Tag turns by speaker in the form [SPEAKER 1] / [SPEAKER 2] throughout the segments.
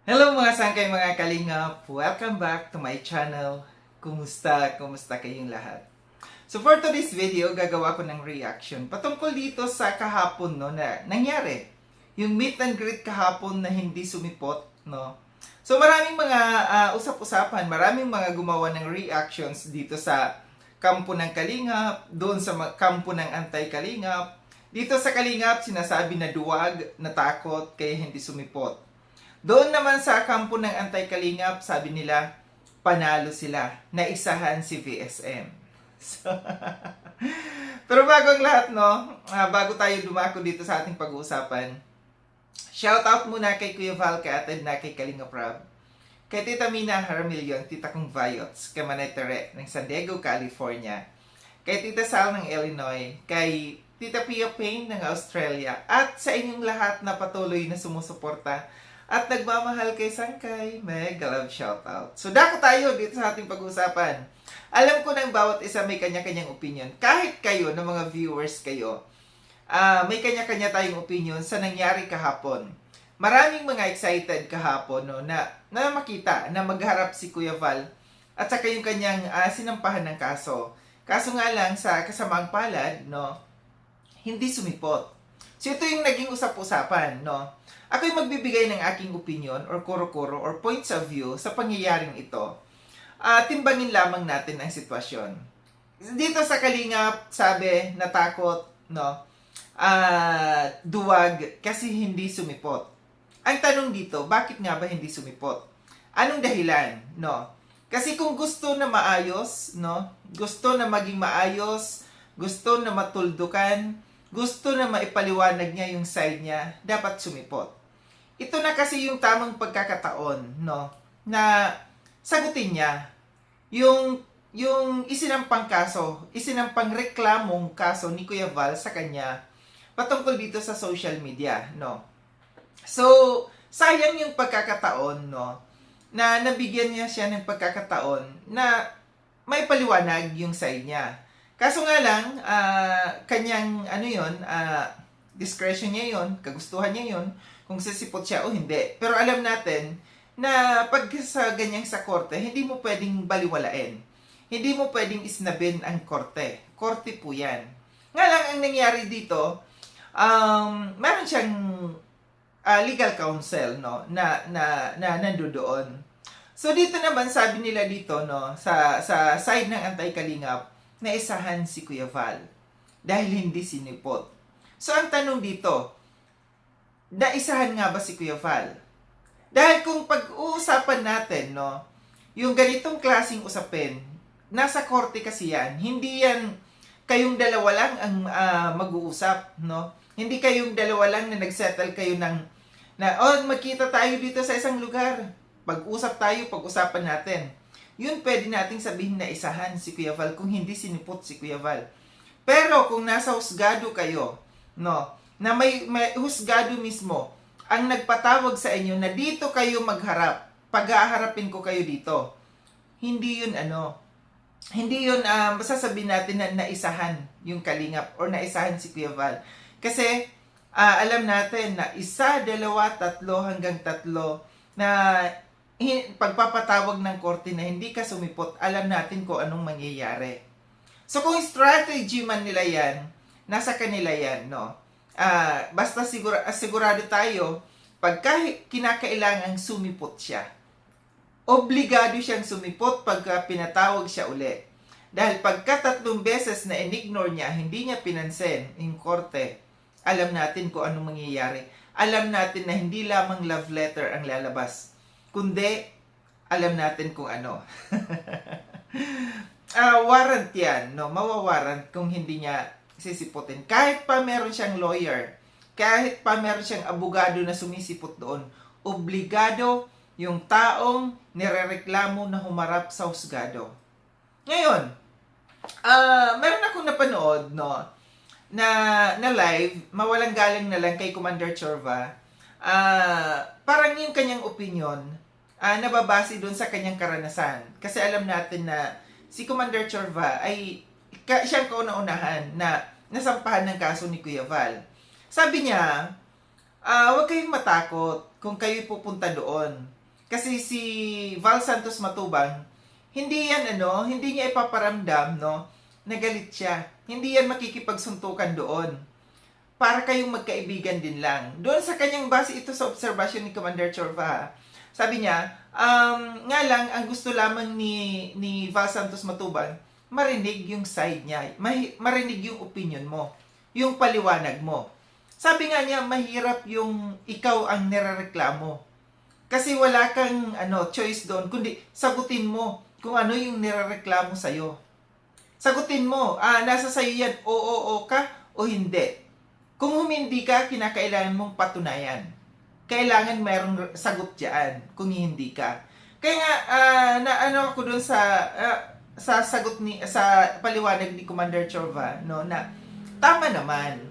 [SPEAKER 1] Hello mga sangkay mga kalingap! Welcome back to my channel. Kumusta? Kumusta kayong lahat? So for today's video, gagawa ko ng reaction patungkol dito sa kahapon na nangyari. Yung meet and greet kahapon na hindi sumipot, no? So maraming mga usap-usapan, maraming mga gumawa ng reactions dito sa kampo ng Kalingap, doon sa kampo ng anti-Kalingap. Dito sa Kalingap, sinasabi na duwag, natakot, kaya hindi sumipot. Doon naman sa kampo ng anti-Kalingap, sabi nila, panalo sila, naisahan si VSM. So, pero bago ang lahat, no, bago tayo dumako dito sa ating pag-uusapan, shoutout muna kay Kuya Val, kay Atid na kay Kalingap Rob, kay Tita Mina Harmillion, Tita Kong Viots, kay Manay Tere ng San Diego, California, kay Tita Sal ng Illinois, kay Tita Pia Payne ng Australia, at sa inyong lahat na patuloy na sumusuporta at nagmamahal kay Sangkay, mega love shoutout. So dako tayo dito sa ating pag-uusapan. Alam ko na bawat isa may kanya-kanyang opinion. Kahit kayo, na mga viewers kayo, may kanya-kanya tayong opinion sa nangyari kahapon. Maraming mga excited kahapon no, na makita na magharap si Kuya Val at saka yung kanyang sinampahan ng kaso. Kaso nga lang sa kasamaang palad, no, hindi sumipot. So ito yung naging usap-usapan, no. Ako'y magbibigay ng aking opinion or kuro-kuro or points of view sa pangyayaring ito. Timbangin lamang natin ang sitwasyon. Dito sa Kalingap, sabi, natakot, no? Duwag kasi hindi sumipot. Ang tanong dito, bakit nga ba hindi sumipot? Anong dahilan, no? Kasi kung gusto na maayos, no? Gusto na maging maayos, gusto na matuldukan, gusto na maipaliwanag niya yung side niya, dapat sumipot. Ito na kasi yung tamang pagkakataon, no, na sagutin niya yung isinampang kaso, isinampang reklamong kaso ni Kuya Val sa kanya patungkol dito sa social media, no. So, sayang yung pagkakataon, no, na nabigyan niya siya ng pagkakataon na may paliwanag yung side niya. Kaso nga lang, kanyang discretion niya yon, kagustuhan niya yon, kung sisipot siya o hindi. Pero alam natin na pag sa ganyang sa korte, hindi mo pwedeng baliwalain. Hindi mo pwedeng isnabin ang korte. Korte po yan. Nga lang ang nangyari dito, meron siyang legal counsel, no, na nandoon. So dito naman sabi nila dito, no, sa side ng anti-Kalingap, na isahan si Kuya Val dahil hindi sinipot. So ang tanong dito, naisahan nga ba si Kuya Val? Dahil kung pag-uusapan natin, no, yung ganitong klaseng usapin, nasa korte kasi yan. Hindi yan kayong dalawa lang ang mag-uusap, no? Hindi kayong dalawa lang na nagsettle kayo magkita tayo dito sa isang lugar. Pag-usap tayo, pag-usapan natin. Yun pwede nating sabihin na isahan si Kuya Val kung hindi sinipot si Kuya Val. Pero kung nasa husgado kayo, no, na may husgado mismo ang nagpatawag sa inyo na dito kayo magharap, pag-aharapin ko kayo dito. Hindi yun hindi yun masasabihin natin na naisahan yung Kalingap or naisahan si Kuya Val. Kasi alam natin na isa, dalawa, tatlo hanggang tatlo na pagpapatawag ng korte na hindi ka sumipot, alam natin kung anong mangyayari. So kung strategy man nila yan, nasa kanila yan, no? Basta sigurado tayo, pagka kinakailangang sumipot siya, obligado siyang sumipot pagka pinatawag siya uli. Dahil pagka 3 beses na in-ignore niya, hindi niya pinansin yung korte, alam natin kung anong mangyayari. Alam natin na hindi lamang love letter ang lalabas, kundi alam natin kung ano. Warrant yan, no? Mawawarrant kung hindi niya sisiputin. Kahit pa meron siyang lawyer, kahit pa meron siyang abogado na sumisipot doon, obligado yung taong nirereklamo na humarap sa husgado. Ngayon, meron akong napanood, no, na live, mawalang galing na lang kay Commander Chorva. Parang yung kanyang opinion, nababase doon sa kanyang karanasan. Kasi alam natin na si Commander Chorva ay siyang kauna-unahan na nasampahan ng kaso ni Kuya Val. Sabi niya, Huwag kayong matakot kung kayo pupunta doon. Kasi si Val Santos Matubang, hindi niya ipaparamdam, no, na galit siya. Hindi yan makikipagsuntukan doon. Para kayong magkaibigan din lang. Doon sa kanyang base, ito sa obserbasyon ni Commander Chorva, ha? Sabi niya, nga lang, ang gusto lamang ni Val Santos Matubang, marinig yung side niya, marinig yung opinion mo, yung paliwanag mo. Sabi nga niya, mahirap yung ikaw ang nirereklamo. Kasi wala kang choice doon, kundi sagutin mo kung ano yung nirereklamo sa'yo. Sagutin mo, nasa sa'yo yan, oo ka o hindi. Kung humindi ka, kinakailangan mong patunayan. Kailangan mayroong sagot diyan kung hindi ka. Kaya nga, ako doon sa sagot sa paliwanag ni Commander Chorva, no, na tama naman,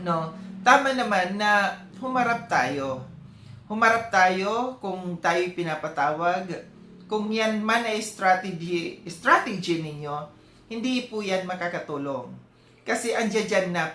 [SPEAKER 1] no, tama naman na humarap tayo. Humarap tayo kung tayo pinapatawag. Kung yan man ay strategy ninyo, hindi po yan makakatulong. Kasi andyan dyan na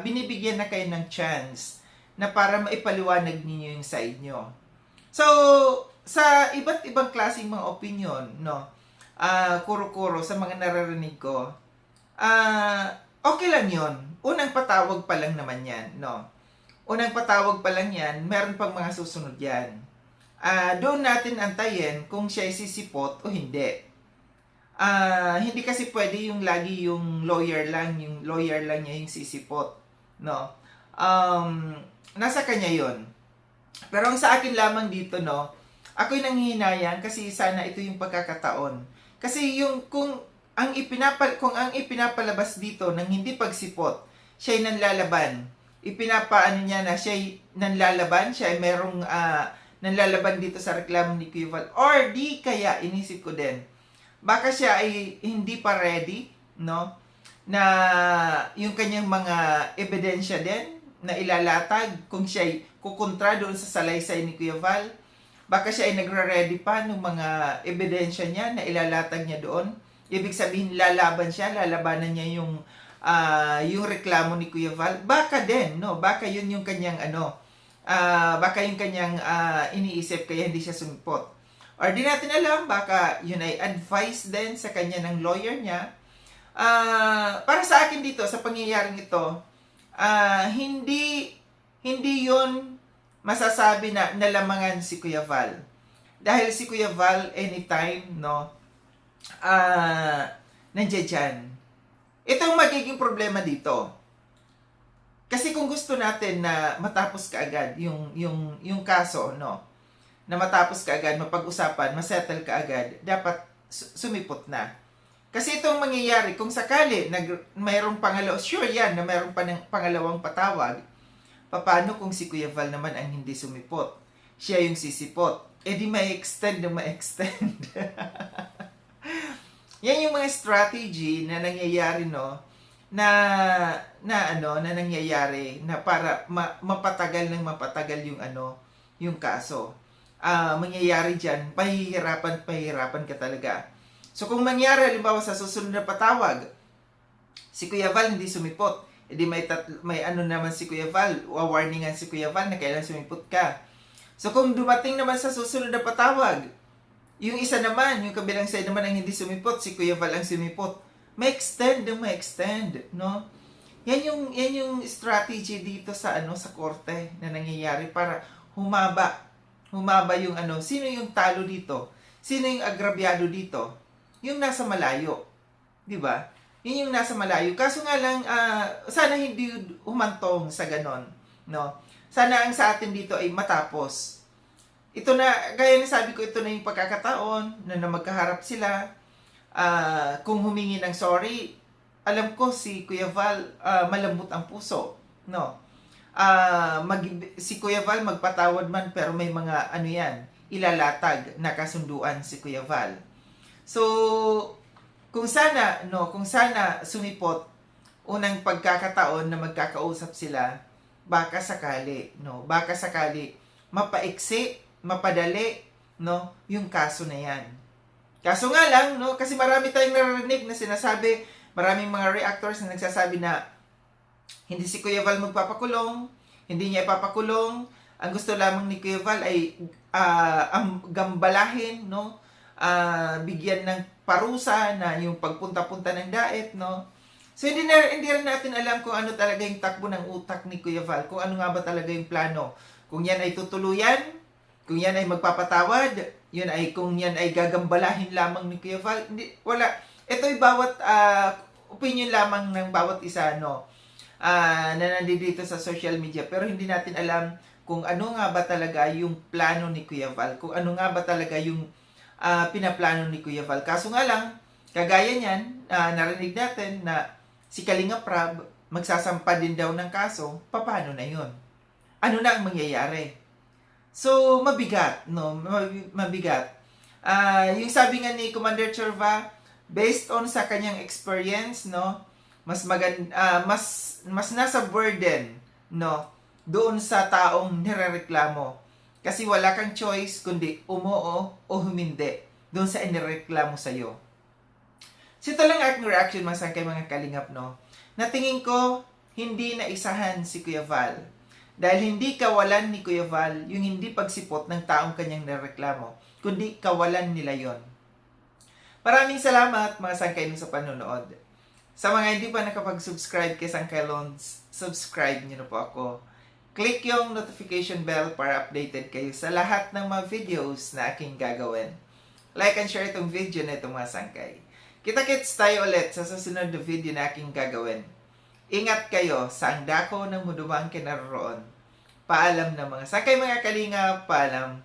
[SPEAKER 1] binibigyan na kayo ng chance na para maipaliwanag ninyo yung side nyo. So, sa iba't ibang klaseng mga opinion, no, kuro-kuro sa mga naririnig ko, okay lang yon. Unang patawag pa lang naman yan, no. Unang patawag pa lang yan, meron pang mga susunod yan. Doon natin antayin kung siya ay sisipot o hindi. Hindi kasi pwede yung lagi yung lawyer lang niya yung sisipot, no. Nasa kanya yon. Pero ang sa akin lamang dito, no, ako'y nanghihinayang kasi sana ito yung pagkakataon. Kasi kung ang ipinapalabas dito ng hindi pagsipot, siya'y nanlalaban. Ipinapaano niya na siya'y nanlalaban, siya ay merong nanlalaban dito sa reklamo ni Kuya Val. Or di kaya, inisip ko din, baka siya ay hindi pa ready, no, na yung kanyang mga ebidensya din na ilalatag kung siya ay kukontra doon sa salaysay ni Kuya Val. Baka siya ay nagre-ready pa ng mga ebidensya niya na ilalatag niya doon. Ibig sabihin, lalabanan niya yung reklamo ni Kuya Val. Baka din, no? Baka yun yung kanyang baka yung kanyang iniisip kaya hindi siya sumipot. Or di natin alam, baka yun ay advice din sa kanya ng lawyer niya. Para sa akin dito, sa pangyayaring ito, hindi yun masasabi na nalamangan si Kuya Val. Dahil si Kuya Val, anytime, no, nandiyan dyan. Ito ang magiging problema dito. Kasi kung gusto natin na matapos kaagad yung kaso, no, na matapos kaagad, mapag-usapan, masettle kaagad, dapat sumipot na. Kasi itong mangyayari, kung sakali mayroong sure yan na mayroong pangalawang patawag, paano kung si Kuya Val naman ang hindi sumipot? Siya yung sisipot. Di ma-extend. Yan yung mga strategy na nangyayari, no, na nangyayari na para mapatagal yung kaso. Mangyayari diyan, pahihirapan ka talaga. So kung mangyari halimbawa sa susunod na patawag, si Kuya Val hindi sumipot, may naman si Kuya Val, warningan si Kuya Val na kailan sumipot ka. So kung dumating naman sa susunod na patawag, yung isa naman, yung kabilang side naman ang hindi sumipot, si Kuya Val ang sumipot, may extend, no? Yan yung strategy dito sa korte na nangyayari para humaba yung sino yung talo dito? Sino yung agrabyado dito? Yung nasa malayo. 'Di ba? Yun yung nasa malayo. Kaso nga lang sana hindi humantong sa ganon, no? Sana ang sa atin dito ay matapos. Ito na, gaya na sabi ko, ito na yung pagkakataon na magkaharap sila. Kung humingi ng sorry, alam ko si Kuya Val malambot ang puso, no? Si Kuya Val magpatawad man pero may mga ilalatag na kasunduan si Kuya Val. So kung sana sumipot unang pagkakataon na magkakausap sila, baka sakali mapaiksi, mapadali, no, yung kaso na yan. Kaso nga lang, no, kasi marami tayong narinig na sinasabi, maraming mga reactors na nagsasabi na hindi si Kuya Val magpapakulong, Hindi niya ipapakulong. Ang gusto lamang ni Kuya Val ay ang gambalahin, no? Bigyan ng parusa na yung pagpunta-punta ng daet, no? So hindi rin natin alam kung ano talaga yung takbo ng utak ni Kuya Val, kung ano nga ba talaga yung plano. Kung yan ay tutuluyan, kung yan ay magpapatawad, kung yan ay gagambalahin lamang ni Kuya Val, wala. Ito ay bawat opinion lamang ng bawat isa, no? Na nandito sa social media, pero hindi natin alam kung ano nga ba talaga yung plano ni Kuya Val, kung ano nga ba talaga yung pinaplano ni Kuya Val. Kaso nga lang, kagaya niyan, narinig natin na si Kalinga Prab magsasampa din daw ng kaso. Paano na yun? Ano na ang mangyayari? So, mabigat, no? Mabigat. Yung sabi nga ni Commander Chorva, based on sa kanyang experience, no? Mas nasa burden, no? Doon sa taong nirereklamo. Kasi wala kang choice kundi umoo o humindi doon sa inireklamo sa'yo. So ito lang aking reaction mga kalingap, no? Natingin ko, hindi na isahan si Kuya Val. Dahil hindi kawalan ni Kuya Val yung hindi pagsipot ng taong kanyang nireklamo, kundi kawalan nila yon. Maraming salamat mga sangkay sa panonood. Sa mga hindi pa nakapag-subscribe kay Sangkay Loans, subscribe niyo na po ako. Click yung notification bell para updated kayo sa lahat ng mga videos na aking gagawin. Like and share itong video na itong mga sangkay. Kita-kits tayo ulit sa susunod na video na aking gagawin. Ingat kayo sa ang dako ng mudumang kinaroroon. Paalam na mga sangkay mga kalinga, paalam.